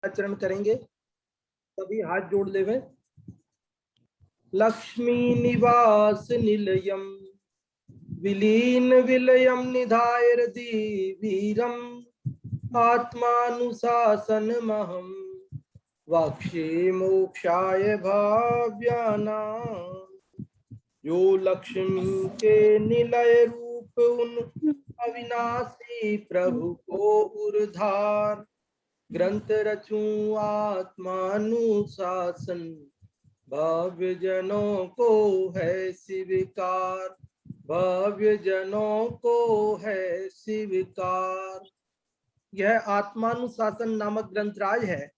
आचरण करेंगे। सभी हाथ जोड़ लेवे। लक्ष्मी निवास निलयम विलीन विलयम निधाय वीरम आत्मानुशासन महम वाक्षे मोक्षाय भाव्याना। जो लक्ष्मी के निलय रूप उन अविनाशी प्रभु को उर्धार ग्रंथ रचूं आत्मानुशासन भव्य जनों को है स्वीकार, भव्य जनों को है स्वीकार। यह आत्मानुशासन नामक ग्रंथराज है।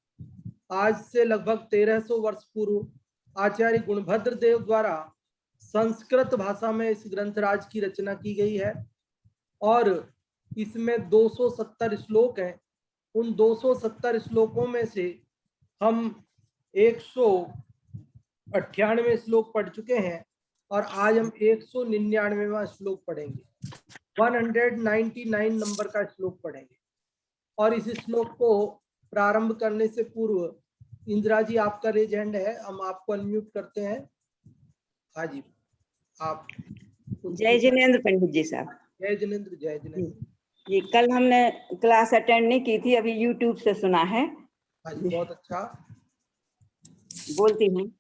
आज से लगभग 1300 वर्ष पूर्व आचार्य गुणभद्र देव द्वारा संस्कृत भाषा में इस ग्रंथराज की रचना की गई है और इसमें 270 श्लोक हैं। उन 270 श्लोकों में से हम 198 श्लोक पढ़ चुके हैं और आज हम 199वां श्लोक पढ़ेंगे। 199 नंबर का श्लोक पढ़ेंगे। और इस श्लोक को प्रारंभ करने से पूर्व इंदिरा जी आपका रेज हैंड है, हम आपको अनम्यूट करते हैं। हाँ जी, आप। जय जिनेंद्र पंडित जी साहब। जय जिनेंद्र। जय जिनेंद्र जी, कल हमने क्लास अटेंड नहीं की थी, अभी यूट्यूब से सुना है। हाँ जी, बहुत अच्छा। बोलती हूँ।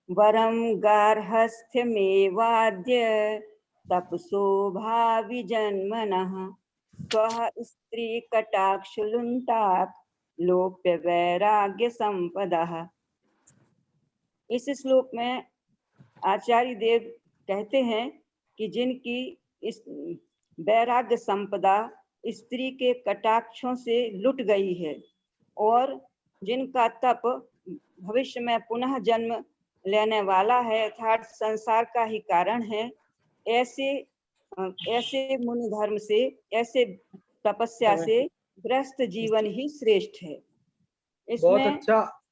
वरम गार्हस्थ्य में वाद्य तपसोभा विजन्मनः स्वः स्त्री कटाक्ष लुंटाक लोप्य वैराग्य संपदः। इस श्लोक में आचार्य देव कहते हैं कि जिनकी इस वैराग्य संपदा स्त्री के कटाक्षों से लुट गई है और जिनका तप भविष्य में पुनः जन्म लेने वाला है अर्थात संसार का ही कारण है, ऐसे मुनि धर्म से, ऐसे तपस्या से ग्रस्त जीवन ही श्रेष्ठ है। इसमें बहुत अच्छा।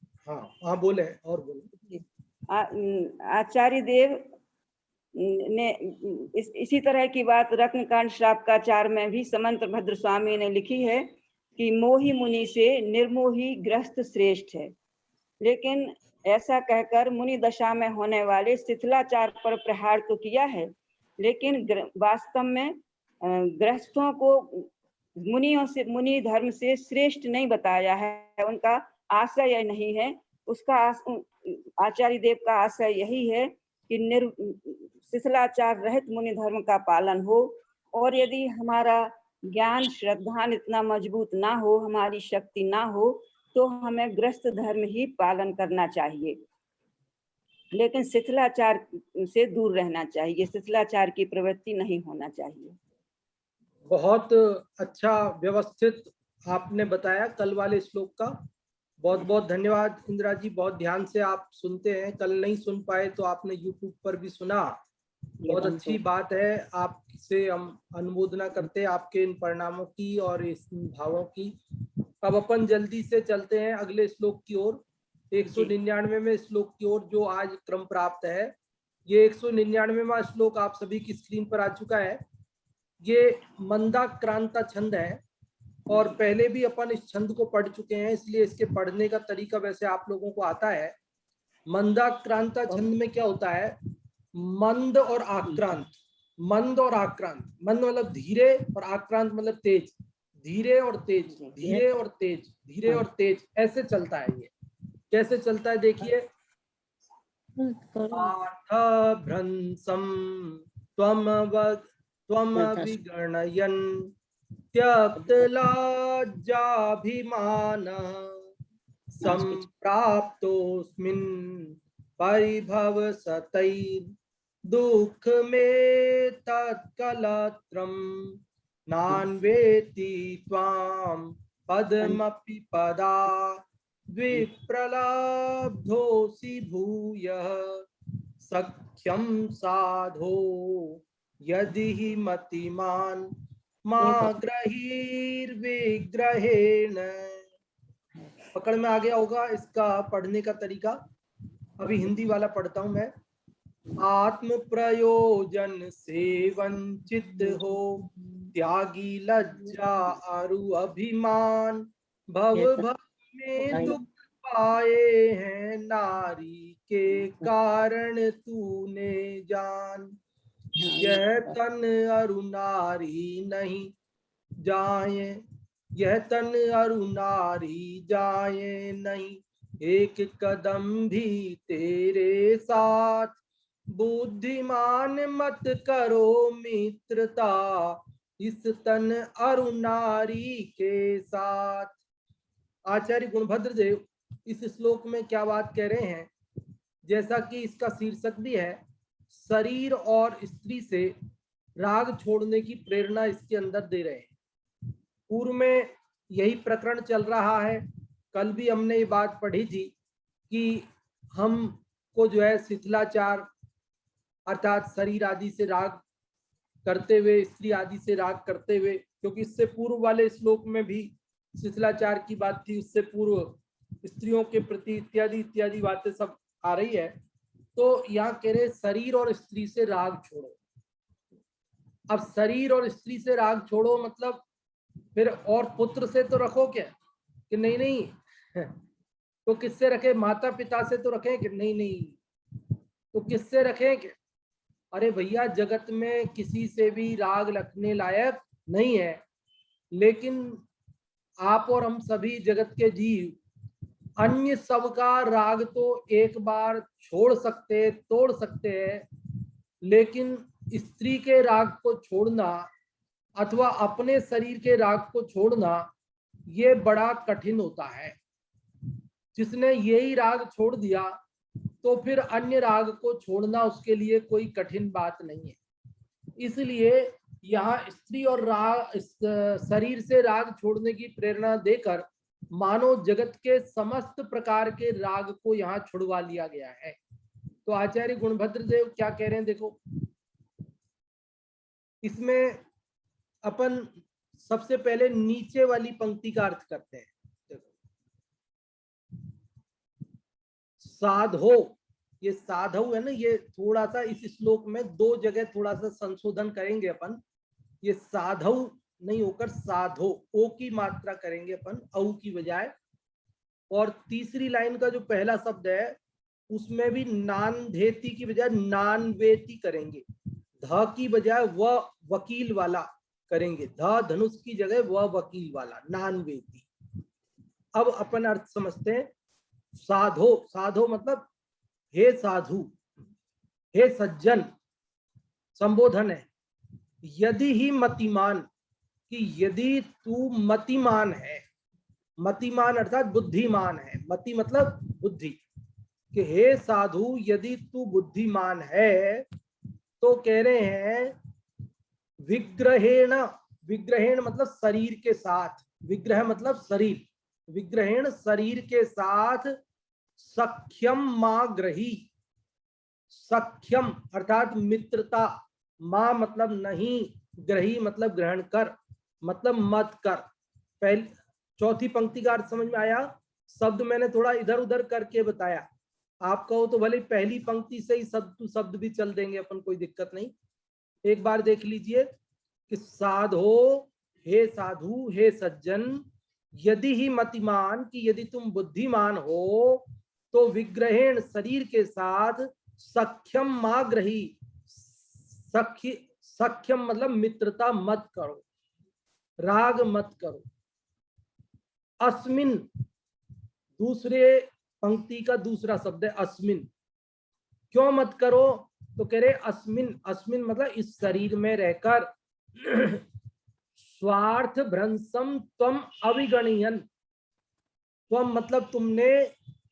हाँ बोले और बोले। आचार्य देव ने इसी तरह की बात रत्नकांड श्रावकाचार में भी समंत भद्र स्वामी ने लिखी है कि मोही मुनि से निर्मोही ग्रस्त श्रेष्ठ है। लेकिन ऐसा कहकर मुनि दशा में होने वाले शिथिलाचार पर प्रहार तो किया है, लेकिन वास्तव में गृहस्थों को मुनि धर्म से श्रेष्ठ नहीं बताया है। उनका आशय यह नहीं है। उसका आचार्य देव का आशय यही है कि शिथिलाचार रहित मुनि धर्म का पालन हो, और यदि हमारा ज्ञान श्रद्धा इतना मजबूत ना हो, हमारी शक्ति ना हो, तो हमें ग्रस्त धर्म ही पालन करना चाहिए, लेकिन शिथिलाचार से दूर रहना चाहिए। शिथिलाचार की प्रवृत्ति नहीं होना चाहिए। बहुत अच्छा व्यवस्थित आपने बताया कल वाले श्लोक का। बहुत बहुत धन्यवाद इंदिरा जी। बहुत ध्यान से आप सुनते हैं, कल नहीं सुन पाए तो आपने यूट्यूब पर भी सुना। बहुत अच्छी बात है। आपसे हम अनुमोदना करते हैं आपके इन परिणामों की और इस भावों की। अब अपन जल्दी से चलते हैं अगले श्लोक की ओर, 199वें श्लोक की ओर, जो आज क्रम प्राप्त है। ये 199वां श्लोक आप सभी की स्क्रीन पर आ चुका है। ये मंदाक्रांता छंद है और पहले भी अपन इस छंद को पढ़ चुके हैं, इसलिए इसके पढ़ने का तरीका वैसे आप लोगों को आता है। मंदाक्रांता छंद में क्या होता है? मंद और आक्रांत। मंद और आक्रांत, मंद मतलब धीरे और आक्रांत मतलब तेज। धीरे और तेज, धीरे और तेज, धीरे और तेज, ऐसे चलता है। ये कैसे चलता है देखिए। पाठ भ्रंसम त्वम विगणयन् त्यक्त लज्जाभिमान संप्राप्तोऽस्मिन् परिभव सतैर् दुःख में तत्कलत्रम नान्वेति त्वां पदमपि पदा विप्रलब्धोऽसि भूयः सख्यं साधो यदि हि मतिमान् मां ग्रहीर्विग्रहेण। पकड़ में आ गया होगा इसका पढ़ने का तरीका। अभी हिंदी वाला पढ़ता हूं मैं। आत्म प्रयोजन से वंचित हो त्यागी लज्जा अरु अभिमान भव भव में दुख आए हैं नारी के कारण तूने जान, यह तन अरु नारी नहीं जाए, यह तन अरु नारी जाए नहीं, एक कदम भी तेरे साथ, बुद्धिमान मत करो मित्रता, इस तन अरु नारी के साथ। आचार्य गुणभद्र देव इस श्लोक में क्या बात कह रहे हैं, जैसा कि इसका शीर्षक भी है, शरीर और स्त्री से राग छोड़ने की प्रेरणा इसके अंदर दे रहे हैं। पूर्व में यही प्रकरण चल रहा है। कल भी हमने ये बात पढ़ी थी कि हमको जो है शिथिलाचार अर्थात शरीर आदि से राग करते हुए, स्त्री आदि से राग करते हुए, क्योंकि इससे पूर्व वाले श्लोक में भी शिथिलाचार की बात थी, उससे पूर्व स्त्रियों के प्रति इत्यादि इत्यादि बातें सब आ रही है। तो यहाँ कह रहे शरीर और स्त्री से राग छोड़ो। अब शरीर और स्त्री से राग छोड़ो मतलब फिर और पुत्र से तो रखो क्या, कि नहीं नहीं तो किससे रखे, माता पिता से तो रखें कि नहीं नहीं, तो किससे रखें क्या? अरे भैया जगत में किसी से भी राग रखने लायक नहीं है, लेकिन आप और हम सभी जगत के जीव अन्य सबका राग तो एक बार छोड़ सकते, तोड़ सकते हैं, लेकिन स्त्री के राग को छोड़ना अथवा अपने शरीर के राग को छोड़ना ये बड़ा कठिन होता है। जिसने यही राग छोड़ दिया तो फिर अन्य राग को छोड़ना उसके लिए कोई कठिन बात नहीं है। इसलिए यहाँ स्त्री और राग, शरीर से राग छोड़ने की प्रेरणा देकर मानो जगत के समस्त प्रकार के राग को यहाँ छुड़वा लिया गया है। तो आचार्य गुणभद्र देव क्या कह रहे हैं, देखो इसमें अपन सबसे पहले नीचे वाली पंक्ति का अर्थ करते हैं। देखो साधो, ये साधु है ना, ये थोड़ा सा इस श्लोक में दो जगह थोड़ा सा संशोधन करेंगे अपन। ये साधु नहीं होकर साधो, ओ की मात्रा करेंगे अपन औ की बजाय। और तीसरी लाइन का जो पहला शब्द है उसमें भी नानधेती की बजाय नानवेती करेंगे, ध की बजाय व वकील वाला करेंगे, ध धनुष की जगह व वकील वाला, नानवेती। अब अपन अर्थ समझते हैं। साधो, साधो मतलब हे साधु, हे सज्जन, संबोधन है। यदि ही मतिमान, कि यदि तू मतिमान है, मतिमान अर्थात बुद्धिमान है, मति मतलब बुद्धि, कि हे साधु यदि तू बुद्धिमान है, तो कह रहे हैं विग्रहेण, विग्रहेण मतलब शरीर के साथ, विग्रह मतलब शरीर, विग्रहेण शरीर के साथ सख्यम मां ग्रही, सख्यम अर्थात मित्रता, मां मतलब नहीं, ग्रही मतलब ग्रहण कर, मतलब मत कर। पहली चौथी पंक्ति का अर्थ समझ में आया? शब्द मैंने थोड़ा इधर उधर करके बताया, आप कहो तो भले पहली पंक्ति से ही शब्द भी चल देंगे अपन, कोई दिक्कत नहीं। एक बार देख लीजिए कि साधो, हे साधु, हे सज्जन, यदि ही मतिमान, कि यदि तुम बुद्धिमान हो, तो विग्रहेण शरीर के साथ सख्यम मां ग्रही, सख्यम मतलब मित्रता मत करो, राग मत करो। अस्मिन, दूसरे पंक्ति का दूसरा शब्द है अस्मिन। क्यों मत करो? तो कह रहे अस्मिन, अस्मिन मतलब इस शरीर में रहकर स्वार्थ भ्रंशम त्वम अविगणयन, त्वम मतलब तुमने,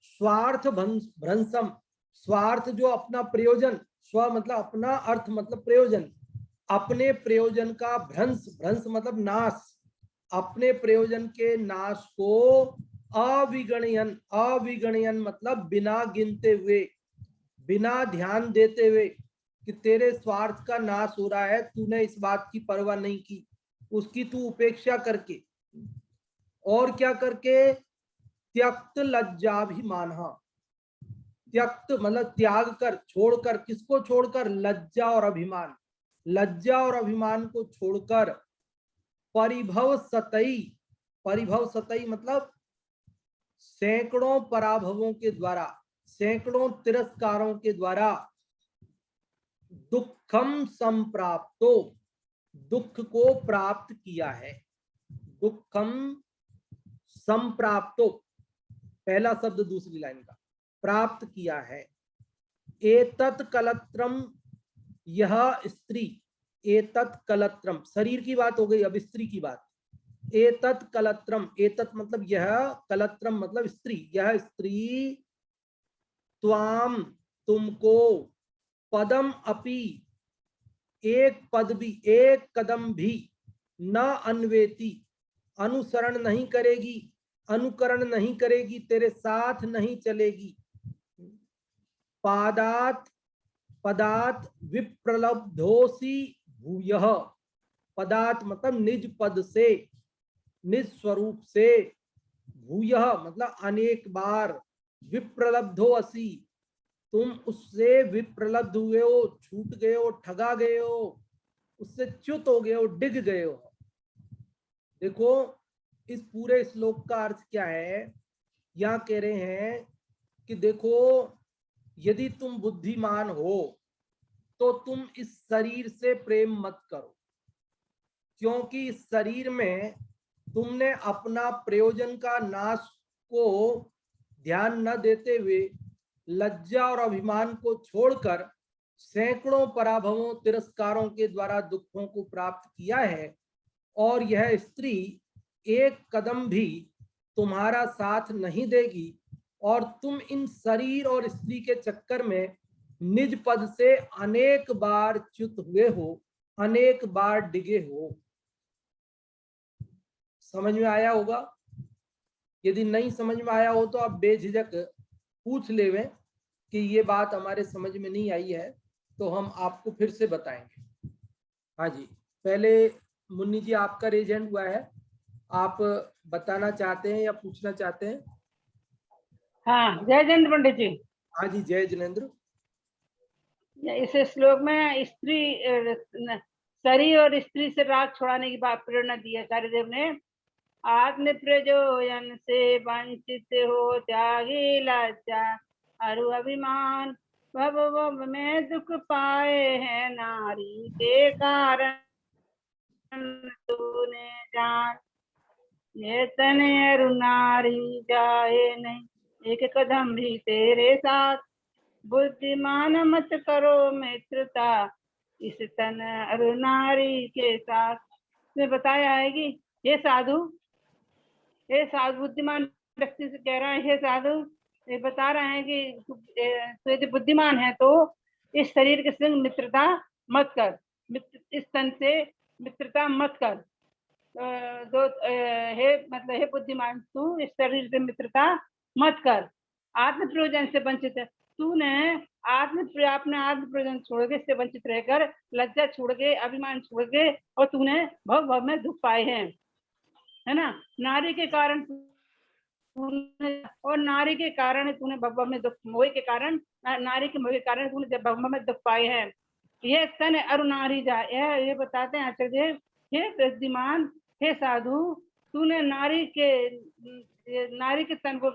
स्वार्थ भ्रंशम, स्वार्थ जो अपना प्रयोजन, स्व मतलब अपना, अर्थ मतलब प्रयोजन, अपने प्रयोजन का भ्रंश, भ्रंश मतलब नाश, अपने प्रयोजन के नाश को अविगणयन, अविगणयन मतलब बिना गिनते हुए, बिना ध्यान देते हुए कि तेरे स्वार्थ का नाश हो रहा है, तूने इस बात की परवाह नहीं की, उसकी तू उपेक्षा करके, और क्या करके, त्यक्त लज्जाभिमान, त्यक्त मतलब त्याग कर, छोड़कर, किसको छोड़कर? लज्जा और अभिमान, लज्जा और अभिमान को छोड़कर परिभव सतई, परिभव सतई मतलब सैकड़ों पराभवों के द्वारा, सैकड़ों तिरस्कारों के द्वारा दुखम संप्राप्तो, दुख को प्राप्त किया है। दुखम संप्राप्तो, पहला शब्द दूसरी लाइन का, प्राप्त किया है। एतत् कलत्रम, यह स्त्री, एतत् कलत्रम, शरीर की बात हो गई, अब स्त्री की बात। एतत् कलत्रम, एतत् मतलब यह, कलत्रम मतलब स्त्री, यह स्त्री त्वाम तुमको, पदम अपि एक पद भी, एक कदम भी, न अन्वेति अनुसरण नहीं करेगी, अनुकरण नहीं करेगी, तेरे साथ नहीं चलेगी। पादात पदात विप्रलब्धोसी भूयः, पदात मतलब निज पद से, निज स्वरूप से, भूयः मतलब अनेक बार, विप्रलब्धो असि तुम उससे विप्रलब्ध हुए हो, छूट गए हो, ठगा गए हो, उससे च्युत हो गए हो, डिग गए हो। देखो इस पूरे श्लोक का अर्थ क्या है, यहाँ कह रहे हैं कि देखो यदि तुम बुद्धिमान हो तो तुम इस शरीर से प्रेम मत करो, क्योंकि इस शरीर में तुमने अपना प्रयोजन का नाश को ध्यान न देते हुए लज्जा और अभिमान को छोड़कर सैकड़ों पराभवों तिरस्कारों के द्वारा दुखों को प्राप्त किया है, और यह स्त्री एक कदम भी तुम्हारा साथ नहीं देगी, और तुम इन शरीर और स्त्री के चक्कर में निज पद से अनेक बार च्युत हुए हो, अनेक बार डिगे हो। समझ में आया होगा? यदि नहीं समझ में आया हो तो आप बेझिझक पूछ लेवें कि ये बात हमारे समझ में नहीं आई है, तो हम आपको फिर से बताएंगे। हाँ जी, पहले मुन्नी जी आपका रेज हैंड हुआ है, आप बताना चाहते हैं या पूछना चाहते हैं? हाँ, जय जिनेंद्र पंडित जी। हाँ जी, जय जिनेंद्र। इस श्लोक में स्त्री शरीर और स्त्री से राग छुड़ाने की बात प्रेरणा दी है आचार्य देव ने। आत्म प्रयोजन से वंचित हो त्यागी लज्जा अरु अभिमान, भव में दुख पाए हैं नारी के कारण तूने जान, ये तने अरु नारी जाए नहीं एक कदम भी तेरे साथ, बुद्धिमान मत करो मित्रता इस तन अरु नारी के साथ। में बताया है कि हे साधु बुद्धिमान व्यक्ति से कह रहा है, हे साधु ये बता रहे हैं कि तो यदि बुद्धिमान है तो इस शरीर के संग मित्रता मत कर, इस तन से मित्रता मत कर। हे बुद्धिमान तू इस शरीर से मित्रता मत कर। आत्म प्रयोजन से वंचित है, तूने अपने आत्म प्रयोजन छोड़ के, इससे वंचित रहकर लज्जा छोड़ के, अभिमान छोड़ के, और तूने भव में दुख पाए हैं, है ना। नारी के कारण और नारी के कारण तूने भव में दुख, मोह के कारण, नारी के मोह के कारण तूने भव में दुख पाए हैं। ये तन अरु नारी जा, ये बताते हैं आचार्य देव, हे बुद्धिमान, हे साधु, तूने नारी के तन को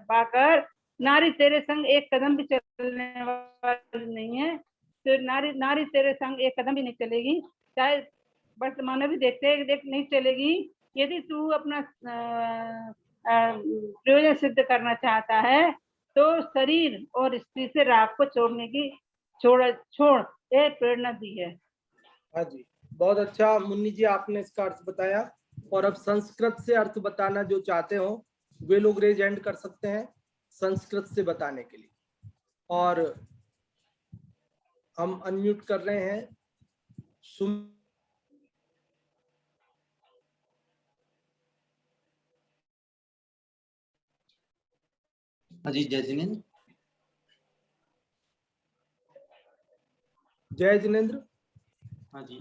पाकर नारी तेरे संग एक कदम भी चलने वाली नहीं है। तो नारी तेरे संग एक कदम भी नहीं चलेगी, चाहे वर्तमान में भी देख नहीं चलेगी। यदि तू अपना प्रयोजन सिद्ध करना चाहता है तो शरीर और स्त्री से राग को छोड़ने की छोड़ एक प्रेरणा दी है। हाँ जी, बहुत अच्छा मुन्नी जी, आपने इसका अर्थ बताया। और अब संस्कृत से अर्थ बताना जो चाहते हो वे लोग रेज हैंड कर सकते हैं संस्कृत से बताने के लिए। और हम अनम्यूट कर रहे हैं जी जय जिनेंद्र। जय जिनेंद्र। हाँ जी,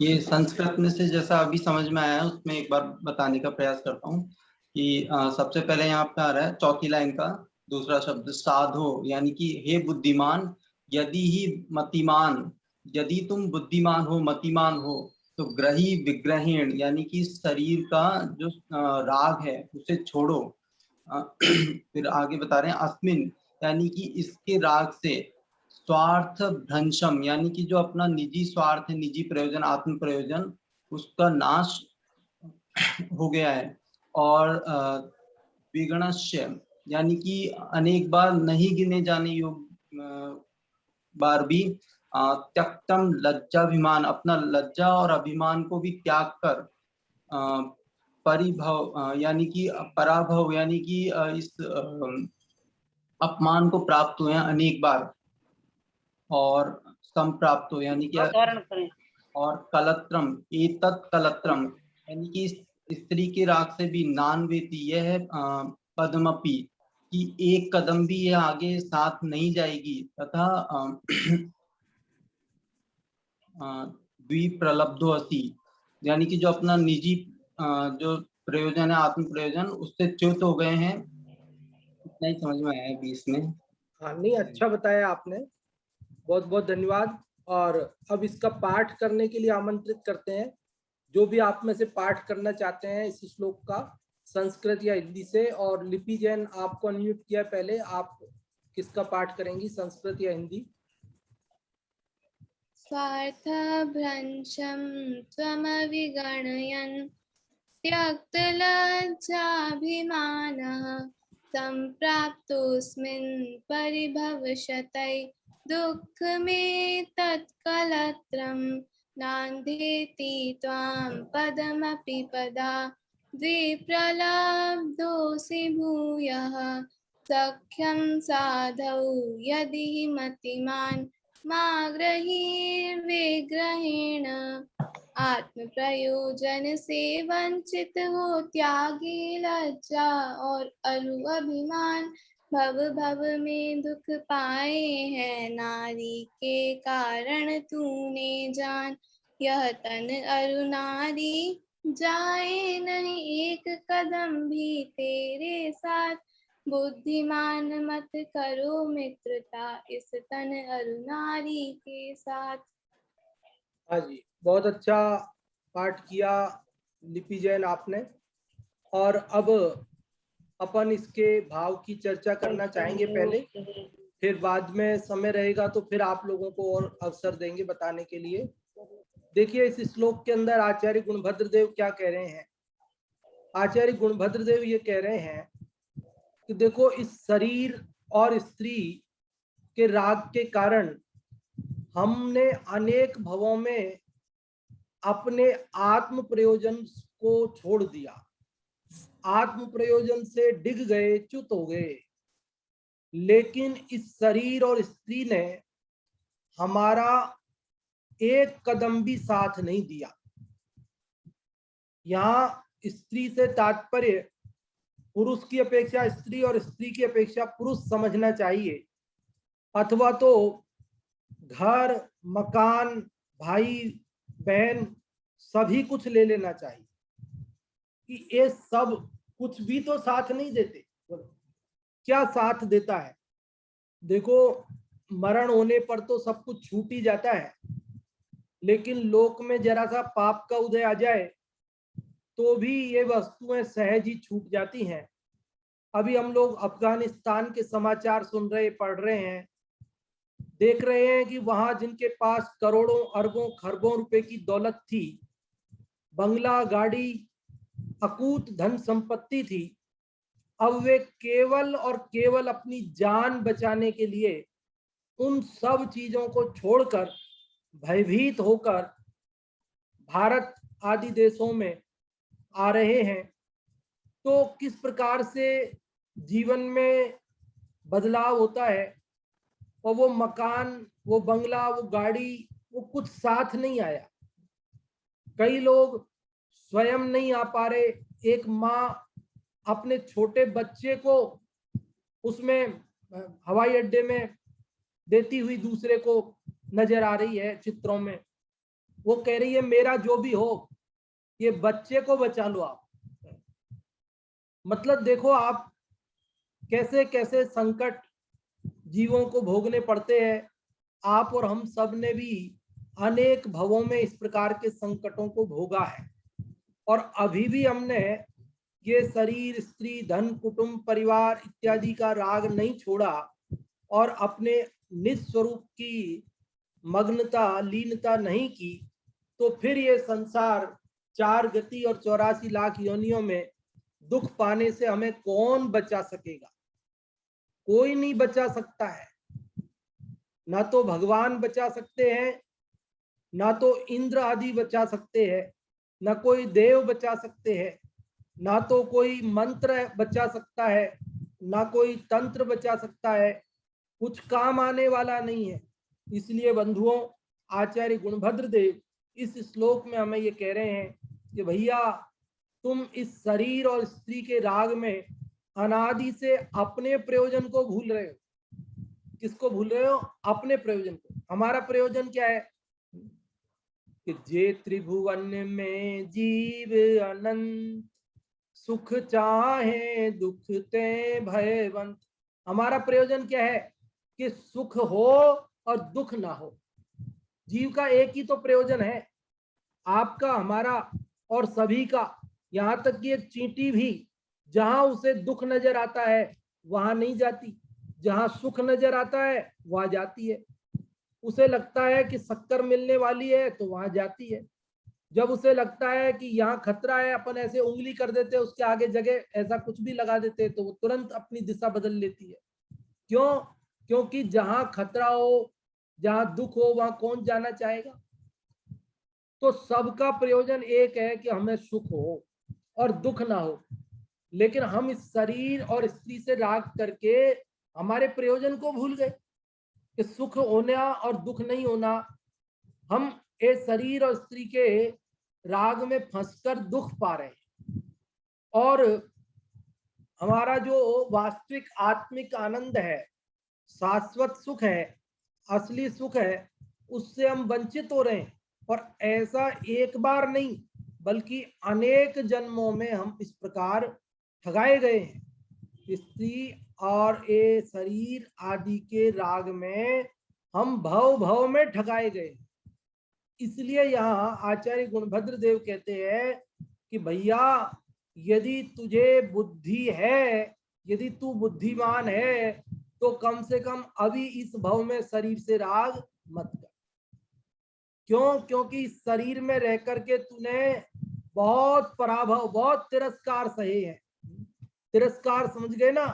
ये संस्कृत में से जैसा अभी समझ में आया उसमें एक बार बताने का प्रयास करता हूँ कि सबसे पहले यहाँ पे आ रहा है चौथी लाइन का दूसरा शब्द साधो, यानी कि हे बुद्धिमान, यदि ही मतिमान, यदि तुम बुद्धिमान हो, मतिमान हो, तो ग्रही विग्रहीण, यानी कि शरीर का जो राग है उसे छोड़ो। फिर आगे बता रहे हैं अस्मिन, यानी कि इसके राग से स्वार्थ भ्रंशम, यानी कि जो अपना निजी स्वार्थ है, निजी प्रयोजन, आत्म प्रयोजन, उसका नाश हो गया है। और विगणस्य, यानी कि अनेक बार नहीं गिने जाने योग्य बार भी त्यक्तम लज्जाभिमान, अपना लज्जा और अभिमान को भी त्याग कर परिभव, यानी कि पराभव, यानी कि इस अपमान को प्राप्त हुए हैं अनेक बार, और संप्राप्त हो, यानी कि और कलत्रम, एतत् कलत्रम, यानी कि स्त्री के राग से भी नान्वेति, यह है पद्मपि, कि एक कदम भी ये आगे साथ नहीं जाएगी, तथा द्विप्रलब्धो असि, यानी कि जो अपना निजी जो प्रयोजन है, आत्म प्रयोजन, उससे च्युत हो गए हैं। इतना ही समझ में आया अभी इसमें। हाँ, नहीं, अच्छा बताया आपने, बहुत बहुत धन्यवाद। और अब इसका पाठ करने के लिए आमंत्रित करते हैं, जो भी आप में से पाठ करना चाहते हैं इस श्लोक का, संस्कृत या हिंदी से। और लिपि जैन, आपको अनम्यूट किया पहले, आप किसका पाठ करेंगी, संस्कृत या हिंदी? स्वार्थभ्रंशं त्वमविगणयन् त्यक्तलज्जाभिमानः सम्प्राप्तोऽस्मिन् परिभवशतै दुःखमेतत्कलत्रं नान्धेति त्वां पदमपि पदा द्विप्रलब्धोऽसि भूयः सख्यं साधौ यदि मतिमान् मा ग्रहीर्विग्रहेण आत्म प्रयोजन से वंचित हो त्यागी लज्जा और अरु अभिमान भव भव में दुख पाए हैं नारी के कारण तूने जान यह तन अरु नारी जाए नहीं एक कदम भी तेरे साथ बुद्धिमान मत करो मित्रता इस तन अरु नारी के साथ। हाँ जी, बहुत अच्छा पाठ किया लिपि जैन आपने। और अब अपन इसके भाव की चर्चा करना चाहेंगे पहले, फिर बाद में समय रहेगा तो फिर आप लोगों को और अवसर देंगे बताने के लिए। देखिए, इस श्लोक के अंदर आचार्य गुणभद्र देव क्या कह रहे हैं। आचार्य गुणभद्र देव ये कह रहे हैं कि देखो, इस शरीर और स्त्री के राग के कारण हमने अनेक भवों में अपने आत्म प्रयोजन को छोड़ दिया, आत्म प्रयोजन से डिग गए, च्युत हो गए। लेकिन इस शरीर और स्त्री ने हमारा एक कदम भी साथ नहीं दिया। यहाँ स्त्री से तात्पर्य पुरुष की अपेक्षा स्त्री और स्त्री की अपेक्षा पुरुष समझना चाहिए, अथवा तो घर, मकान, भाई बहन सभी कुछ ले लेना चाहिए कि ये सब कुछ भी तो साथ नहीं देते। क्या साथ देता है? देखो, मरण होने पर तो सब कुछ छूट ही जाता है, लेकिन लोक में जरा सा पाप का उदय आ जाए तो भी ये वस्तुएं सहज ही छूट जाती हैं। अभी हम लोग अफगानिस्तान के समाचार सुन रहे, पढ़ रहे हैं, देख रहे हैं कि वहां जिनके पास करोड़ों अरबों खरबों रुपए की दौलत थी, बंगला, गाड़ी, अकूत धन संपत्ति थी, अब वे केवल और केवल अपनी जान बचाने के लिए उन सब चीजों को छोड़कर भयभीत होकर भारत आदि देशों में आ रहे हैं। तो किस प्रकार से जीवन में बदलाव होता है, और वो मकान, वो बंगला, वो गाड़ी, वो कुछ साथ नहीं आया। कई लोग स्वयं नहीं आ पा रहे। एक माँ अपने छोटे बच्चे को उसमें हवाई अड्डे में देती हुई दूसरे को नजर आ रही है चित्रों में। वो कह रही है, मेरा जो भी हो, ये बच्चे को बचा लो आप। मतलब देखो आप, कैसे कैसे संकट जीवों को भोगने पड़ते हैं। आप और हम सब ने भी अनेक भवों में इस प्रकार के संकटों को भोगा है, और अभी भी हमने ये शरीर, स्त्री, धन, कुटुंब, परिवार इत्यादि का राग नहीं छोड़ा और अपने निज स्वरूप की मग्नता, लीनता नहीं की, तो फिर ये संसार 4 गति और 84 लाख योनियों में दुख पाने से हमें कौन बचा सकेगा? कोई नहीं बचा सकता है। ना तो भगवान बचा सकते हैं, ना तो इंद्र आदि बचा सकते हैं, ना कोई देव बचा सकते हैं, ना तो कोई मंत्र बचा सकता है, ना कोई तंत्र बचा सकता है। कुछ काम आने वाला नहीं है। इसलिए बंधुओं, आचार्य गुणभद्र देव इस श्लोक में हमें ये कह रहे हैं कि भैया तुम इस शरीर और स्त्री के राग में अनादि से अपने प्रयोजन को भूल रहे हो। किसको भूल रहे हो? अपने प्रयोजन को। हमारा प्रयोजन क्या है? कि जे त्रिभुवन में जीव अनंत, सुख चाहे दुख ते भयवंत। हमारा प्रयोजन क्या है? कि सुख हो और दुख ना हो। जीव का एक ही तो प्रयोजन है, आपका, हमारा और सभी का। यहां तक कि एक चींटी भी जहां उसे दुख नजर आता है वहां नहीं जाती, जहां सुख नजर आता है वहां जाती है। उसे लगता है कि शक्कर मिलने वाली है तो वहां जाती है। जब उसे लगता है कि यहाँ खतरा है, अपन ऐसे उंगली कर देते हैं उसके आगे जगह ऐसा कुछ भी लगा देते हैं तो वो तुरंत अपनी दिशा बदल लेती है। क्यों? क्योंकि जहां खतरा हो, जहां दुख हो, वहां कौन जाना चाहेगा? तो सबका प्रयोजन एक है कि हमें सुख हो और दुख ना हो। लेकिन हम इस शरीर और स्त्री से राग करके हमारे प्रयोजन को भूल गए कि सुख होना और दुख नहीं होना। हम इस शरीर और स्त्री के राग में फंसकर दुख पा रहे हैं और हमारा जो वास्तविक आत्मिक आनंद है, शाश्वत सुख है, असली सुख है, उससे हम वंचित हो रहे हैं। और ऐसा एक बार नहीं बल्कि अनेक जन्मों में हम इस प्रकार ठगाए गए हैं। स्त्री और ये शरीर आदि के राग में हम भव भव में ठगाए गए। इसलिए यहाँ आचार्य गुणभद्र देव कहते हैं कि भैया यदि तुझे बुद्धि है, यदि तू बुद्धिमान है तो कम से कम अभी इस भव में शरीर से राग मत कर। क्यों? क्योंकि इस शरीर में रह करके तूने बहुत पराभव, बहुत तिरस्कार सहे हैं। तिरस्कार समझ गए ना?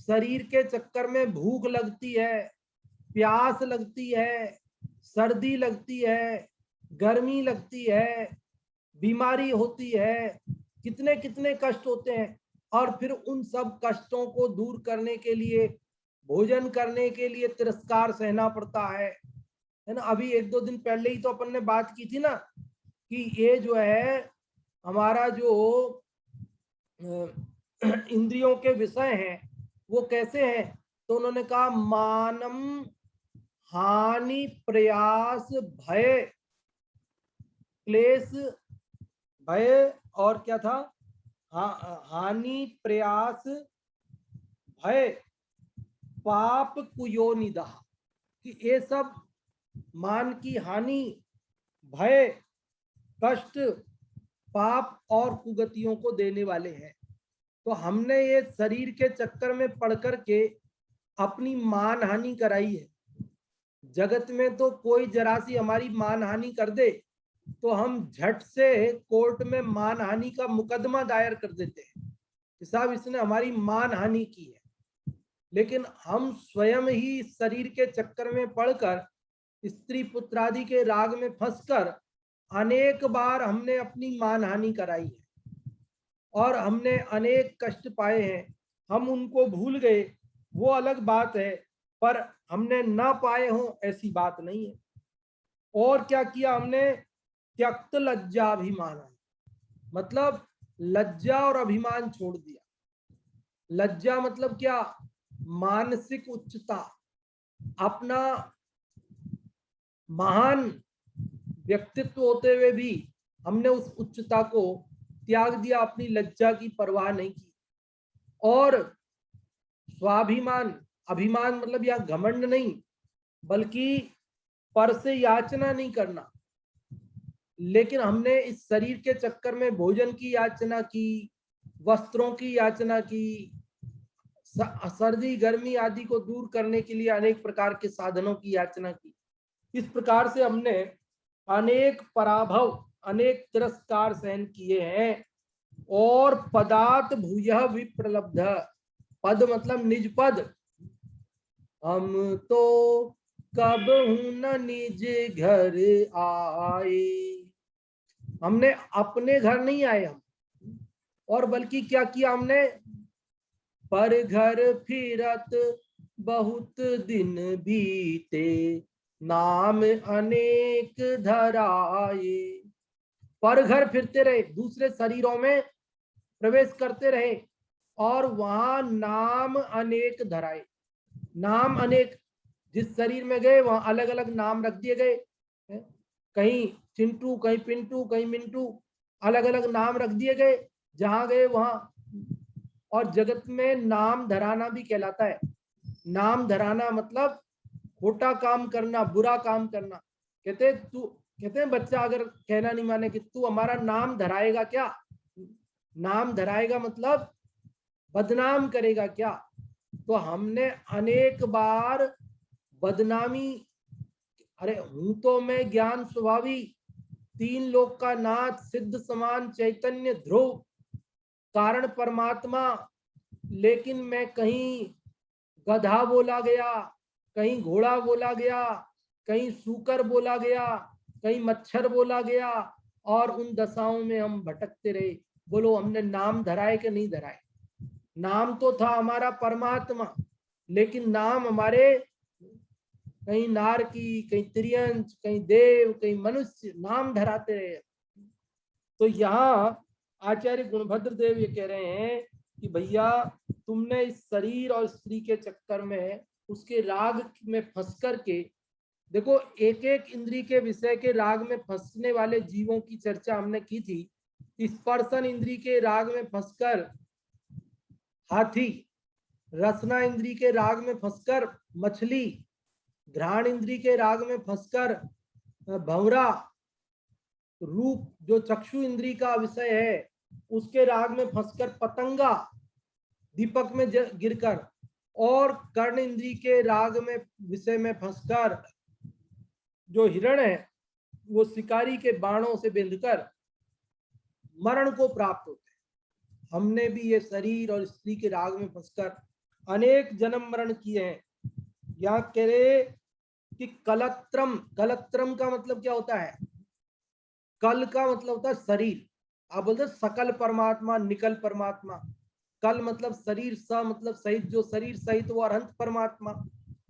शरीर के चक्कर में भूख लगती है, प्यास लगती है, सर्दी लगती है, गर्मी लगती है, बीमारी होती है, कितने कितने कष्ट होते हैं। और फिर उन सब कष्टों को दूर करने के लिए, भोजन करने के लिए तिरस्कार सहना पड़ता है ना? अभी 1-2 दिन पहले ही तो अपन ने बात की थी ना कि ये जो है हमारा जो इंद्रियों के विषय हैं वो कैसे हैं? तो उन्होंने कहा मानम, हानि, प्रयास, भय, क्लेश, भय और क्या था? हानि, प्रयास, भय, पाप, कुयोनिदा। कि ये सब मान की हानि, भय, कष्ट, पाप और कुगतियों को देने वाले हैं। तो हमने ये शरीर के चक्कर में पड़ करके अपनी मान हानि कराई है। जगत में तो कोई जरा सी हमारी मान हानि कर दे तो हम झट से कोर्ट में मान हानि का मुकदमा दायर कर देते हैं कि साहब इसने हमारी मान हानि की है। लेकिन हम स्वयं ही शरीर के चक्कर में पड़कर, स्त्री पुत्र आदि के राग में फंसकर अनेक बार हमने अपनी मान हानि कराई है और हमने अनेक कष्ट पाए हैं। हम उनको भूल गए वो अलग बात है, पर हमने ना पाए हो ऐसी बात नहीं है। और क्या किया हमने? त्यक्त लज्जाभिमान, मतलब लज्जा और अभिमान छोड़ दिया। लज्जा मतलब क्या? मानसिक उच्चता। अपना महान व्यक्तित्व होते हुए भी हमने उस उच्चता को त्याग दिया, अपनी लज्जा की परवाह नहीं की। और स्वाभिमान, अभिमान मतलब यह घमंड नहीं बल्कि पर से याचना नहीं करना। लेकिन हमने इस शरीर के चक्कर में भोजन की याचना की, वस्त्रों की याचना की, सर्दी गर्मी आदि को दूर करने के लिए अनेक प्रकार के साधनों की याचना की। इस प्रकार से हमने अनेक पराभव, अनेक तिरस्कार सहन किए हैं। और पदात भूयः विप्रलब्ध, पद मतलब निज पद, हम तो कब न निज घर आए। हमने अपने घर नहीं आए हम, और बल्कि क्या किया हमने, पर घर फिरत बहुत दिन बीते, नाम अनेक धराए। पर घर फिरते रहे, दूसरे शरीरों में प्रवेश करते रहे और वहां नाम अनेक धराए। नाम अनेक, जिस शरीर में गए वहां अलग अलग नाम रख दिए गए, कहीं चिंटू, कहीं पिंटू, कहीं मिंटू, अलग अलग नाम रख दिए गए जहां गए वहां। और जगत में नाम धराना भी कहलाता है। नाम धराना मतलब खोटा काम करना, बुरा काम करना। कहते हैं बच्चा अगर कहना नहीं माने कि तू हमारा नाम धराएगा क्या, नाम धराएगा मतलब बदनाम करेगा क्या। तो हमने अनेक बार बदनामी, अरे हूं तो मैं ज्ञान स्वभावी, तीन लोक का नाथ, सिद्ध समान चैतन्य ध्रुव, कारण परमात्मा, लेकिन मैं कहीं गधा बोला गया, कहीं घोड़ा बोला गया, कहीं सूकर बोला गया, कहीं मच्छर बोला गया, और उन दशाओं में हम भटकते रहे। बोलो हमने नाम धराए कि नहीं धराए? नाम तो था हमारा परमात्मा, लेकिन नाम हमारे कहीं नारकी, कहीं त्रियंच, कहीं देव, कहीं मनुष्य, नाम धराते रहे। तो यहाँ आचार्य गुणभद्र देव ये कह रहे हैं कि भैया तुमने इस शरीर और स्त्री के चक्कर में, उसके राग में फंस कर के, देखो एक एक इंद्री के विषय के राग में फंसने वाले जीवों की चर्चा हमने की थी। स्पर्शन इंद्री के राग में फंसकर हाथी, रसना इंद्री के राग में फंसकर मछली, घ्राण इंद्री के राग में फंसकर भंवरा, रूप जो चक्षु इंद्री का विषय है उसके राग में फंसकर पतंगा दीपक में गिरकर, और कर्ण इंद्री के राग में विषय में फंसकर जो हिरण है वो शिकारी के बाणों से बिंधकर मरण को प्राप्त होते हैं। हमने भी ये शरीर और स्त्री के राग में फंसकर अनेक जन्म मरण किए हैं। यहाँ कह रहे कि कलत्रम, कलत्रम का मतलब क्या होता है? कल का मतलब होता है शरीर, आप बोलते सकल परमात्मा, निकल परमात्मा। कल मतलब शरीर, स मतलब सहित, जो शरीर सहित वो अरहंत परमात्मा,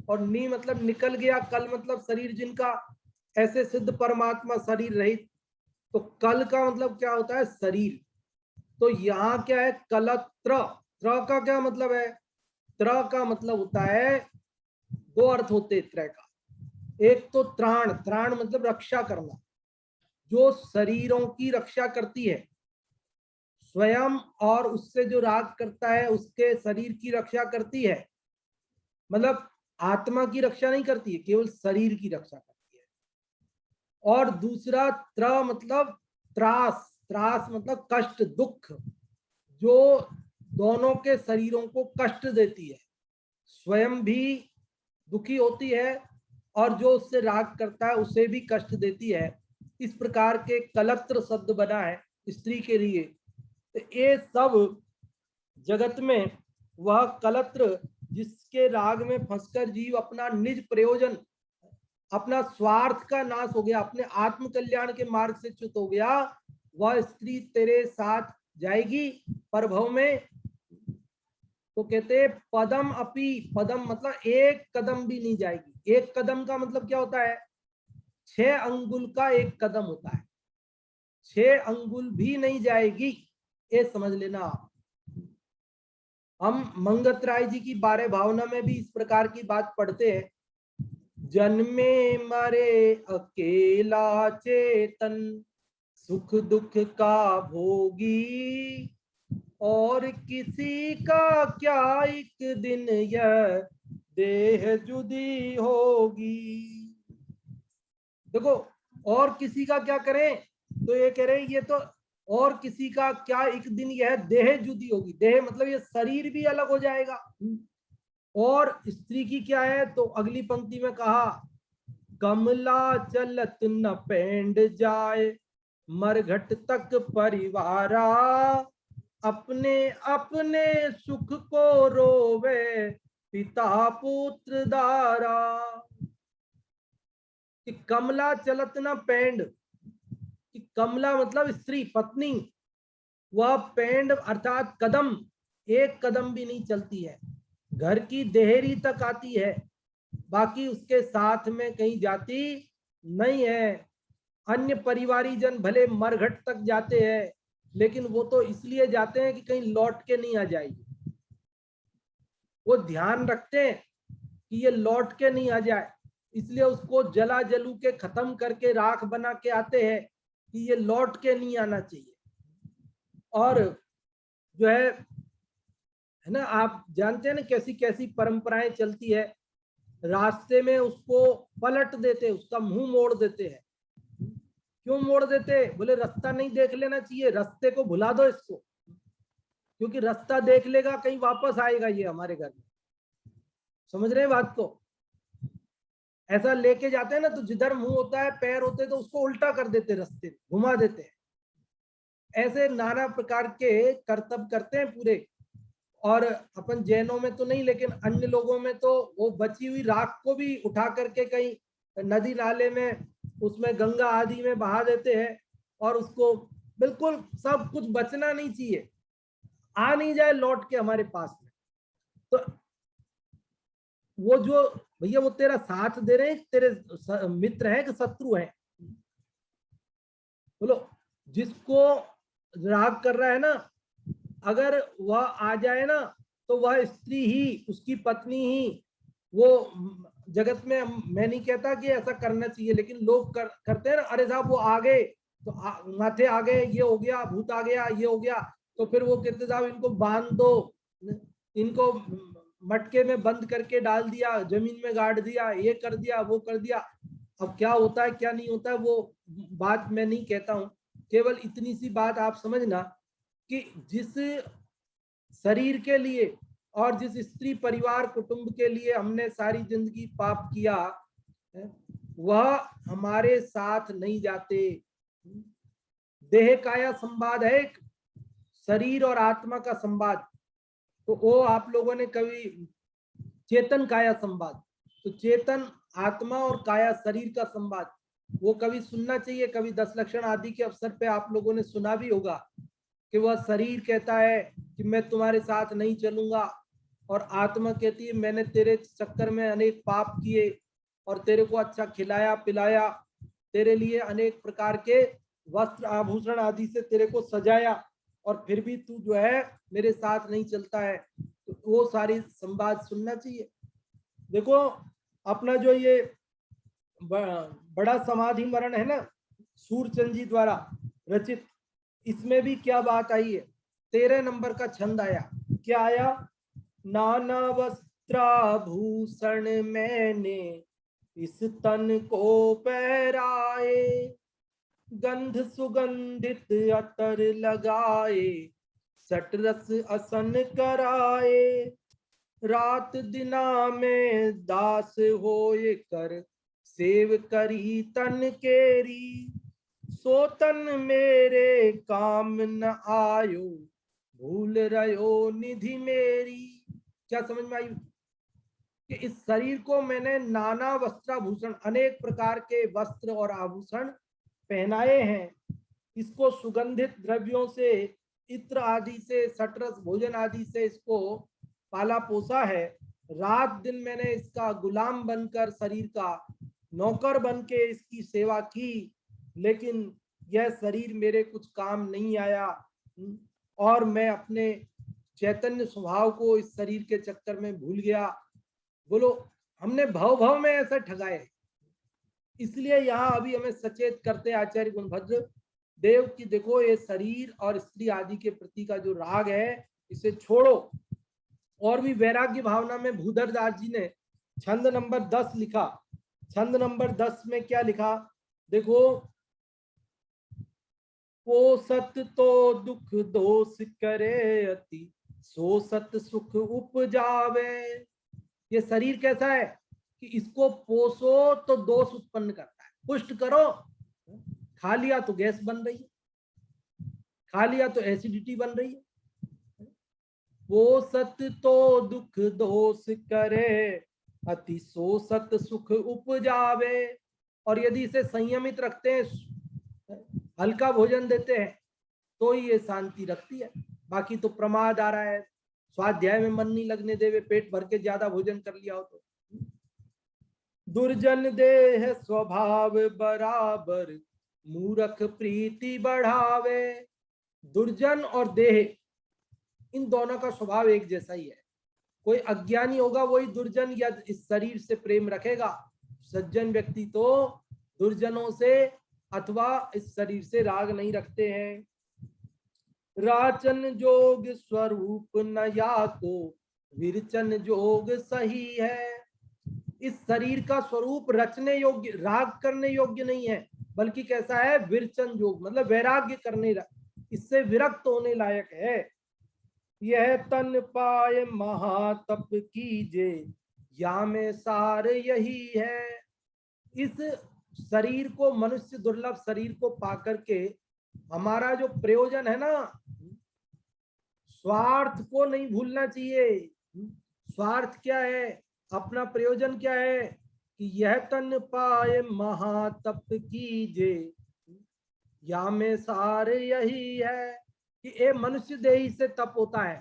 और नी मतलब निकल गया, कल मतलब शरीर जिनका, ऐसे सिद्ध परमात्मा शरीर रहित। तो कल का मतलब क्या होता है? शरीर। तो यहाँ क्या है? कलत्र, त्र का क्या मतलब है? त्र का मतलब होता है, दो अर्थ होते त्र का। एक तो त्राण, त्राण मतलब रक्षा करना, जो शरीरों की रक्षा करती है स्वयं, और उससे जो राग करता है उसके शरीर की रक्षा करती है। मतलब आत्मा की रक्षा नहीं करती है, केवल शरीर की रक्षा करती है। और दूसरा त्र मतलब त्रास, त्रास मतलब कष्ट, दुख, जो दोनों के शरीरों को कष्ट देती है, स्वयं भी दुखी होती है और जो उससे राग करता है उसे भी कष्ट देती है। इस प्रकार के कलत्र शब्द बना है स्त्री के लिए। तो ये सब जगत में वह कलत्र जिसके राग में फंसकर जीव अपना निज प्रयोजन, अपना स्वार्थ का नाश हो गया, अपने आत्म कल्याण के मार्ग से च्युत हो गया, वह स्त्री तेरे साथ जाएगी परभव में। तो कहते पदम अपि, पदम मतलब एक कदम भी नहीं जाएगी। एक कदम का मतलब क्या होता है? 6 अंगुल का एक कदम होता है, 6 अंगुल भी नहीं जाएगी, ये समझ लेना आप। हम मंगत राय जी की 12 भावना में भी इस प्रकार की बात पढ़ते हैं। जन्मे मरे अकेला चेतन, सुख दुख का भोगी, और किसी का क्या एक दिन यह देह जुदी होगी। देखो, और किसी का क्या करें? तो ये कह रहे ये तो और किसी का क्या एक दिन यह देह जुदी होगी, देह मतलब ये शरीर भी अलग हो जाएगा। और स्त्री की क्या है, तो अगली पंक्ति में कहा कमला चलत न पेंड जाए मरघट तक परिवारा, अपने अपने सुख को रोवे पिता पुत्र दारा। कि कमला चलत न पेंड, कि कमला मतलब स्त्री पत्नी, वह पेंड अर्थात कदम, एक कदम भी नहीं चलती है, घर की देहरी तक आती है, बाकी उसके साथ में कहीं जाती नहीं है। अन्य परिवारी जन भले मरघट तक जाते हैं, लेकिन वो तो इसलिए जाते हैं कि कहीं लौट के नहीं आ जाएगी, वो ध्यान रखते हैं कि ये लौट के नहीं आ जाए, इसलिए उसको जला जलू के खत्म करके राख बना के आते हैं कि ये लौट के नहीं आना चाहिए। और जो है ना, आप जानते हैं ना कैसी कैसी परंपराएं चलती है, रास्ते में उसको पलट देते, उसका मुंह मोड़ देते हैं। क्यों मोड़ देते, बोले रास्ता नहीं देख लेना चाहिए, रास्ते को भुला दो इसको, क्योंकि रास्ता देख लेगा कहीं वापस आएगा ये हमारे घर में। समझ रहे हैं बात को? ऐसा लेके जाते हैं ना, तो जिधर मुंह होता है पैर होते हैं तो उसको उल्टा कर देते, रास्ते घुमा देते हैं। ऐसे नाना प्रकार के कर्तव्य करते हैं पूरे। और अपन जैनों में तो नहीं, लेकिन अन्य लोगों में तो वो बची हुई राख को भी उठा करके कहीं नदी नाले में, उसमें गंगा आदि में बहा देते हैं, और उसको बिल्कुल सब कुछ बचना नहीं चाहिए, आ नहीं जाए लौट के हमारे पास में। तो वो जो भैया वो तेरा साथ दे रहे हैं, तेरे मित्र हैं कि शत्रु हैं? बोलो, जिसको राग कर रहा है ना, अगर वह आ जाए ना, तो वह स्त्री ही, उसकी पत्नी ही, वो जगत में, मैं नहीं कहता कि ऐसा करना चाहिए, लेकिन लोग करते हैं ना, अरे साहब वो आ गए तो माथे आ गए, ये हो गया, भूत आ गया, ये हो गया, तो फिर वो कहते साहब इनको बांध दो, इनको मटके में बंद करके डाल दिया, जमीन में गाड़ दिया, ये कर दिया, वो कर दिया। अब क्या होता है क्या नहीं होता है वो बात मैं नहीं कहता हूं, केवल इतनी सी बात आप समझना कि जिस शरीर के लिए और जिस स्त्री परिवार कुटुंब के लिए हमने सारी जिंदगी पाप किया, वह हमारे साथ नहीं जाते। देह काया संवाद है एक, शरीर और आत्मा का संवाद, तो वो आप लोगों ने कभी चेतन काया संवाद, तो चेतन आत्मा और काया शरीर का संवाद, वो कभी सुनना चाहिए। कभी 10 लक्षण आदि के अवसर पे आप लोगों ने सुना भी होगा कि वह शरीर कहता है कि मैं तुम्हारे साथ नहीं चलूंगा, और आत्मा कहती है मैंने तेरे चक्कर में अनेक पाप किए और तेरे को अच्छा खिलाया पिलाया, तेरे लिए अनेक प्रकार के वस्त्र आभूषण आदि से तेरे को सजाया, और फिर भी तू जो है मेरे साथ नहीं चलता है। तो वो सारी संवाद सुनना चाहिए। देखो अपना जो ये बड़ा समाधि मरण है ना, सूरचंद जी द्वारा रचित, इसमें भी क्या बात आई है, 13 नंबर का छंद आया। क्या आया? नाना वस्त्राभूषण मैंने इस तन को पहराए, गंध सुगंधित अतर लगाए, सटरस असन कराए, रात दिना में दास होए कर सेव करी तन केरी, सो तन मेरे काम न आयो, भूल रहो निधि मेरी। क्या समझ में आई? कि इस शरीर को मैंने नाना वस्त्राभूषण, अनेक प्रकार के वस्त्र और आभूषण पहनाए हैं, इसको सुगंधित द्रव्यों से, इत्र आदि से, सटरस भोजन आदि से इसको पाला पोसा है। रात दिन मैंने इसका गुलाम बनकर, शरीर का नौकर बन के इसकी सेवा की, लेकिन यह शरीर मेरे कुछ काम नहीं आया, और मैं अपने चैतन्य स्वभाव को इस शरीर के चक्कर में भूल गया। बोलो, हमने भव भव में ऐसा ठगाए। इसलिए यहाँ अभी हमें सचेत करते आचार्य गुणभद्र देव की, देखो ये शरीर और स्त्री आदि के प्रति का जो राग है इसे छोड़ो। और भी वैराग्य भावना में भूधर दास जी ने छंद नंबर 10 लिखा। छंद नंबर 10 में क्या लिखा देखो, वो सत तो दुख दोष करे अति, सो सत सुख उपजावे। ये शरीर कैसा है कि इसको पोसो तो दोष उत्पन्न करता है, पुष्ट करो, खा लिया तो गैस बन रही है, खा लिया तो एसिडिटी बन रही है। वो सत तो दुख दोष करे अति, सो सत सुख उपजावे। और यदि इसे संयमित रखते हैं, हल्का भोजन देते हैं, तो ही ये शांति रखती है। बाकी तो प्रमाद आ रहा है, स्वाध्याय में मन नहीं लगने देवे, पेट भर के ज्यादा भोजन कर लिया हो तो। दुर्जन देह स्वभाव बराबर, मूर्ख प्रीति बढ़ावे। दुर्जन और देह, इन दोनों का स्वभाव एक जैसा ही है। कोई अज्ञानी होगा वही दुर्जन या इस शरीर से प्रेम रखेगा, सज्जन व्यक्ति तो दुर्जनों से अथवा इस शरीर से राग नहीं रखते हैं। राचन जोग स्वरूप न या तो, विरचन जोग सही है। इस शरीर का स्वरूप रचने योग्य, राग करने योग्य नहीं है, बल्कि कैसा है, विरचन जोग, मतलब वैराग्य करने, इससे विरक्त होने लायक है। यह तन पाए महातप कीजे, या में सार यही है। इस शरीर को, मनुष्य दुर्लभ शरीर को पाकर के हमारा जो प्रयोजन है ना, स्वार्थ को नहीं भूलना चाहिए। स्वार्थ क्या है, अपना प्रयोजन क्या है कि यह तन पाए महातप कीजे, या में सार यही है कि ये मनुष्य देही से तप होता है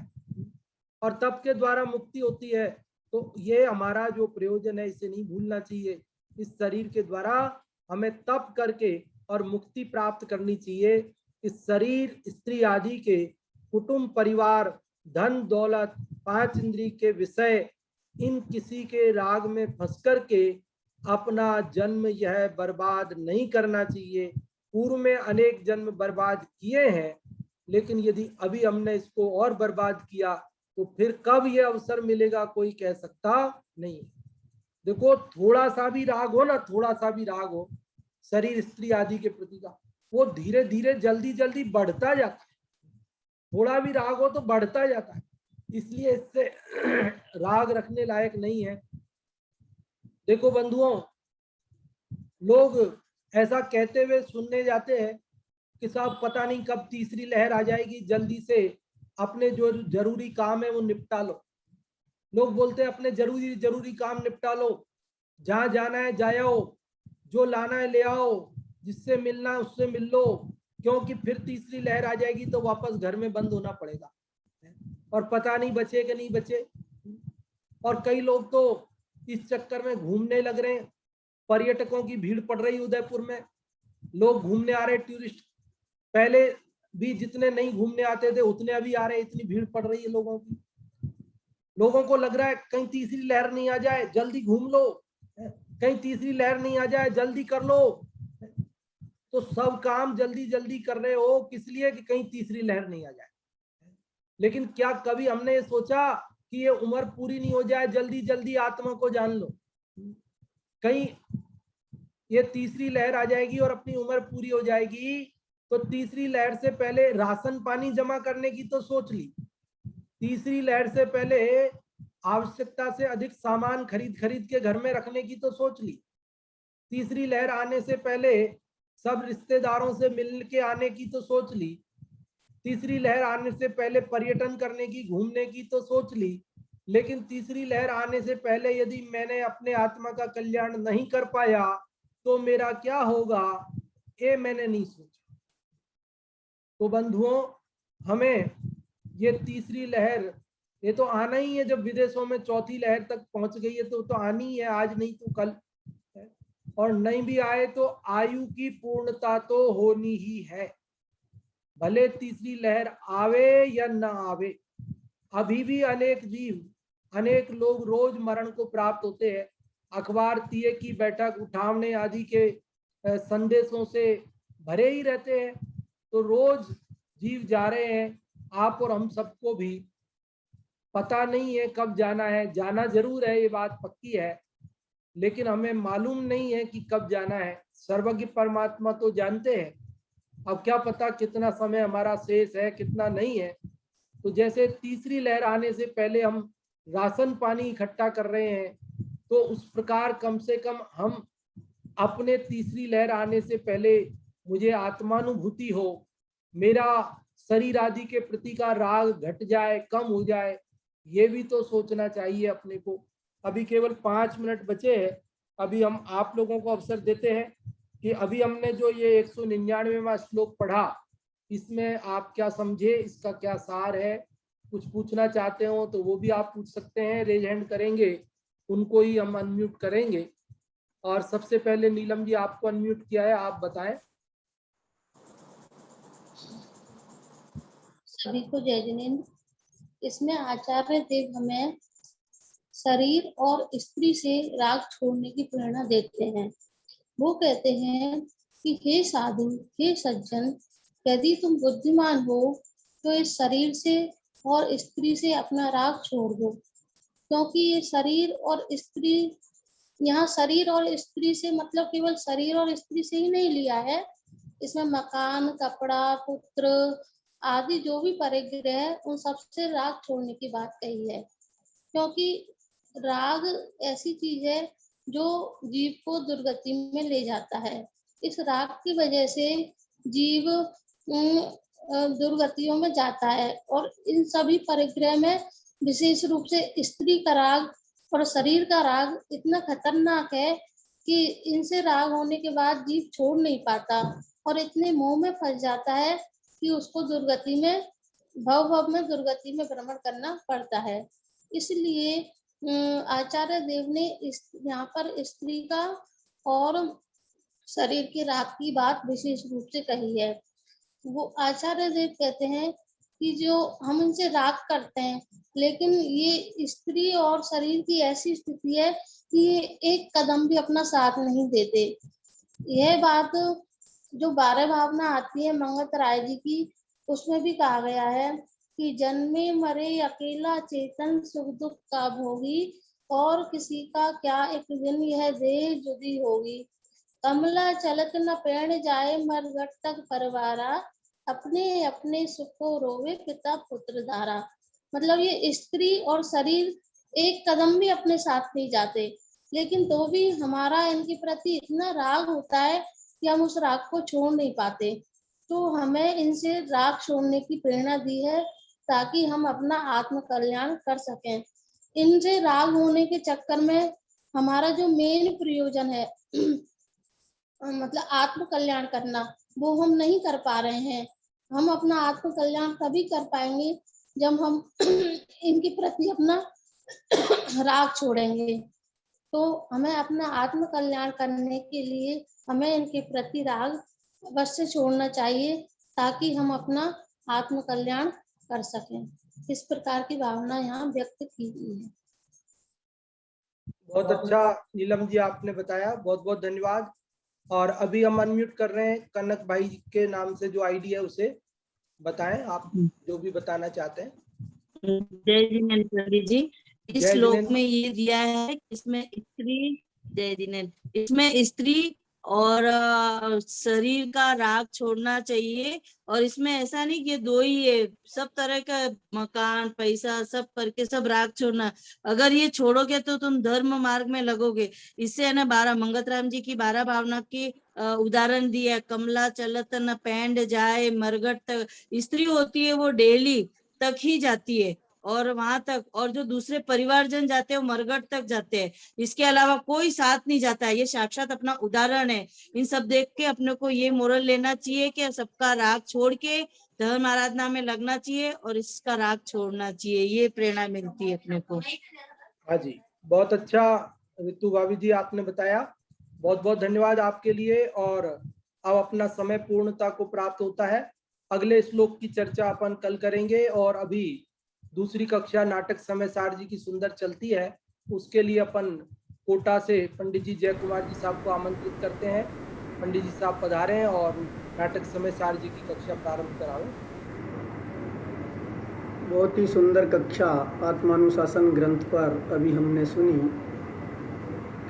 और तप के द्वारा मुक्ति होती है। तो ये हमारा जो प्रयोजन है, इसे नहीं भूलना चाहिए। इस शरीर के द्वारा हमें तप करके और मुक्ति प्राप्त करनी चाहिए। इस शरीर, स्त्री आदि के, कुटुंब परिवार, धन दौलत, पांच इंद्रिय के विषय, इन किसी के राग में फंस करके अपना जन्म यह बर्बाद नहीं करना चाहिए। पूर्व में अनेक जन्म बर्बाद किए हैं, लेकिन यदि अभी हमने इसको और बर्बाद किया तो फिर कब ये अवसर मिलेगा कोई कह सकता नहीं। देखो, थोड़ा सा भी राग हो ना, थोड़ा सा भी राग हो शरीर, स्त्री आदि के प्रति का, वो धीरे धीरे जल्दी जल्दी बढ़ता जाता है। थोड़ा भी राग हो तो बढ़ता जाता है, इसलिए इससे राग रखने लायक नहीं है। देखो बंधुओं, लोग ऐसा कहते हुए सुनने जाते हैं कि साहब पता नहीं कब तीसरी लहर आ जाएगी, जल्दी से अपने जो जरूरी काम है वो निपटा लो। लोग बोलते हैं अपने जरूरी काम निपटा लो, जहां जाना है जाओ, जो लाना है ले आओ, जिससे मिलना है उससे मिल लो, क्योंकि फिर तीसरी लहर आ जाएगी तो वापस घर में बंद होना पड़ेगा और पता नहीं बचे कि नहीं बचे। और कई लोग तो इस चक्कर में घूमने लग रहे हैं। पर्यटकों की भीड़ पड़ रही उदयपुर में, लोग घूमने आ रहे, टूरिस्ट। पहले भी जितने नहीं घूमने आते थे उतने अभी आ रहे, इतनी भीड़ पड़ रही है लोगों की। लोगों को लग रहा है कहीं तीसरी लहर नहीं आ जाए, जल्दी घूम लो, कहीं तीसरी लहर नहीं आ जाए, जल्दी कर लो। तो सब काम जल्दी जल्दी कर रहे हो, किस लिए कि कहीं तीसरी लहर नहीं आ जाए। लेकिन क्या कभी हमने ये सोचा कि ये उम्र पूरी नहीं हो जाए, जल्दी जल्दी आत्मा को जान लो। कहीं ये तीसरी लहर आ जाएगी और अपनी उम्र पूरी हो जाएगी, तो तीसरी लहर से पहले राशन पानी जमा करने की तो सोच ली, तीसरी लहर से पहले आवश्यकता से अधिक सामान खरीद के घर में रखने की तो सोच ली, तीसरी लहर आने से पहले सब रिश्तेदारों से मिल के आने की तो सोच ली, तीसरी लहर आने से पहले पर्यटन करने की, घूमने की तो सोच ली। लेकिन तीसरी लहर आने से पहले यदि मैंने अपने आत्मा का कल्याण नहीं कर पाया तो मेरा क्या होगा, ये मैंने नहीं सोचा। तो बंधुओं, हमें ये तीसरी लहर, ये तो आना ही है। जब विदेशों में चौथी लहर तक पहुंच गई है तो आनी है, आज नहीं तो कल। और नहीं भी आए तो आयु की पूर्णता तो होनी ही है, भले तीसरी लहर आवे या ना आवे। अभी भी अनेक जीव, अनेक लोग रोज मरण को प्राप्त होते हैं। अखबार, तिये की बैठक, उठावने आदि के संदेशों से भरे ही रहते हैं। तो रोज जीव जा रहे हैं, आप और हम सबको भी पता नहीं है कब जाना है। जाना जरूर है, ये बात पक्की है, लेकिन हमें मालूम नहीं है कि कब जाना है। सर्वज्ञ परमात्मा तो जानते हैं। अब क्या पता कितना समय हमारा शेष है, कितना नहीं है। तो जैसे तीसरी लहर आने से पहले हम राशन पानी इकट्ठा कर रहे हैं, तो उस प्रकार कम से कम हम अपने तीसरी लहर आने से पहले मुझे आत्मानुभूति हो, मेरा शरीर आदि के प्रति का राग घट जाए, कम हो जाए, ये भी तो सोचना चाहिए अपने को। अभी केवल 5 मिनट बचे हैं। अभी हम आप लोगों को अवसर देते हैं कि अभी हमने जो ये 199वां श्लोक पढ़ा, इसमें आप क्या समझे, इसका क्या सार है। कुछ पूछना चाहते हो तो वो भी आप पूछ सकते हैं, रेज हैंड करेंगे, उनको ही हम अनम्यूट करेंगे। और सबसे पहले नीलम जी आपको अनम्यूट किया है, आप बताएं। सभी को जय जिनेन्द्र। इसमें आचार्य देव हमें शरीर और स्त्री से राग छोड़ने की प्रेरणा देते हैं। वो कहते हैं कि हे साधु, हे सज्जन, यदि तुम बुद्धिमान हो तो इस शरीर से और स्त्री से अपना राग छोड़ दो, क्योंकि ये शरीर और स्त्री, यहाँ शरीर और स्त्री से मतलब केवल शरीर और स्त्री से ही नहीं लिया है, इसमें मकान, कपड़ा, पुत्र आदि जो भी परिग्रह है उन सबसे राग छोड़ने की बात कही है। क्योंकि राग ऐसी चीज है जो जीव को दुर्गति में ले जाता है। इस राग की वजह से जीव दुर्गतियों में जाता है, और इन सभी परिग्रह में विशेष रूप से स्त्री का राग और शरीर का राग इतना खतरनाक है कि इनसे राग होने के बाद जीव छोड़ नहीं पाता और इतने मोह में फंस जाता है कि उसको दुर्गति में, भव में दुर्गति में भ्रमण करना पड़ता है। इसलिए आचार्य देव ने यहाँ पर स्त्री का और शरीर के राग की बात विशेष रूप से कही है। वो आचार्य देव कहते हैं कि जो हम इनसे राग करते हैं, लेकिन ये स्त्री और शरीर की ऐसी स्थिति है कि ये एक कदम भी अपना साथ नहीं देते। यह बात जो 12 भावना आती है मंगत राय जी की, उसमें भी कहा गया है कि जन्मे मरे अकेला चेतन सुख दुख का भोगी, और किसी का क्या एक दिन यह देह जुदी होगी। कमला चलत न पैण जाए मरघट तक परवारा, अपने अपने सुखो रोवे पिता पुत्र धारा। मतलब ये स्त्री और शरीर एक कदम भी अपने साथ नहीं जाते, लेकिन तो भी हमारा इनके प्रति इतना राग होता है कि हम उस राग को छोड़ नहीं पाते। तो हमें इनसे राग छोड़ने की प्रेरणा दी है ताकि हम अपना आत्म कल्याण कर सकें। इनसे राग होने के चक्कर में हमारा जो मेन प्रयोजन है मतलब आत्म कल्याण करना, वो हम नहीं कर पा रहे हैं। हम अपना आत्म कल्याण तभी कर पाएंगे जब हम इनके प्रति अपना राग छोड़ेंगे। तो हमें अपना आत्म कल्याण करने के लिए हमें इनके प्रति राग अवश्य छोड़ना चाहिए ताकि हम अपना आत्म कल्याण कर सकें। इस प्रकार की भावना यहाँ व्यक्त की गई है। बहुत अच्छा नीलम जी आपने बताया, बहुत बहुत धन्यवाद। और अभी हम अनम्यूट कर रहे हैं कनक भाई के नाम से जो आईडी है उसे बताएं, आप जो भी बताना चाहते हैं। जय जिनेन्द्र जी। इस श्लोक में ये दिया है कि इसमें स्त्री, जय जिनेन्द्र, इसमें स्त्री और शरीर का राग छोड़ना चाहिए। और इसमें ऐसा नहीं कि दो ही है, सब तरह का मकान, पैसा सब करके सब राग छोड़ना। अगर ये छोड़ोगे तो तुम धर्म मार्ग में लगोगे। इससे है ना 12 मंगत राम जी की 12 भावना की उदाहरण दिया। कमला चलत न पैंड जाए मरघट तक, स्त्री होती है वो डेली तक ही जाती है और वहां तक, और जो दूसरे परिवारजन जाते हैं वो मरघट तक जाते हैं, इसके अलावा कोई साथ नहीं जाता है। ये साक्षात अपना उदाहरण है। इन सब देख के अपने को ये मोरल लेना चाहिए कि सबका राग छोड़ के धर्म आराधना में लगना चाहिए और इसका राग छोड़ना चाहिए। ये प्रेरणा मिलती है अपने को। हाँ जी, बहुत अच्छा ऋतु भाभी जी आपने बताया, बहुत बहुत धन्यवाद आपके लिए। और अब अपना समय पूर्णता को प्राप्त होता है। अगले श्लोक की चर्चा अपन कल करेंगे। और अभी दूसरी कक्षा नाटक समय सार जी की सुंदर चलती है, उसके लिए अपन कोटा से पंडित जी जय कुमार जी साहब को आमंत्रित करते हैं। पंडित जी साहब पधारें और नाटक समय सार जी की कक्षा प्रारंभ कराओ। बहुत ही सुंदर कक्षा आत्मानुशासन ग्रंथ पर अभी हमने सुनी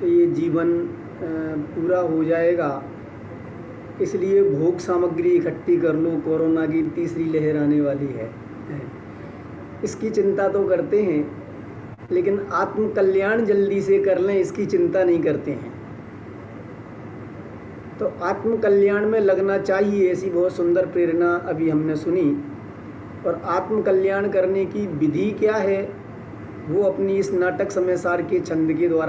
कि ये जीवन पूरा हो जाएगा इसलिए भोग सामग्री इकट्ठी कर लो, कोरोना की तीसरी लहर आने वाली है। इसकी चिंता तो करते हैं, लेकिन आत्म कल्याण जल्दी से कर लें इसकी चिंता नहीं करते हैं। तो आत्म कल्याण में लगना चाहिए, ऐसी बहुत सुंदर प्रेरणा अभी हमने सुनी। और आत्म कल्याण करने की विधि क्या है वो अपनी इस नाटक समय सार के छंद के द्वारा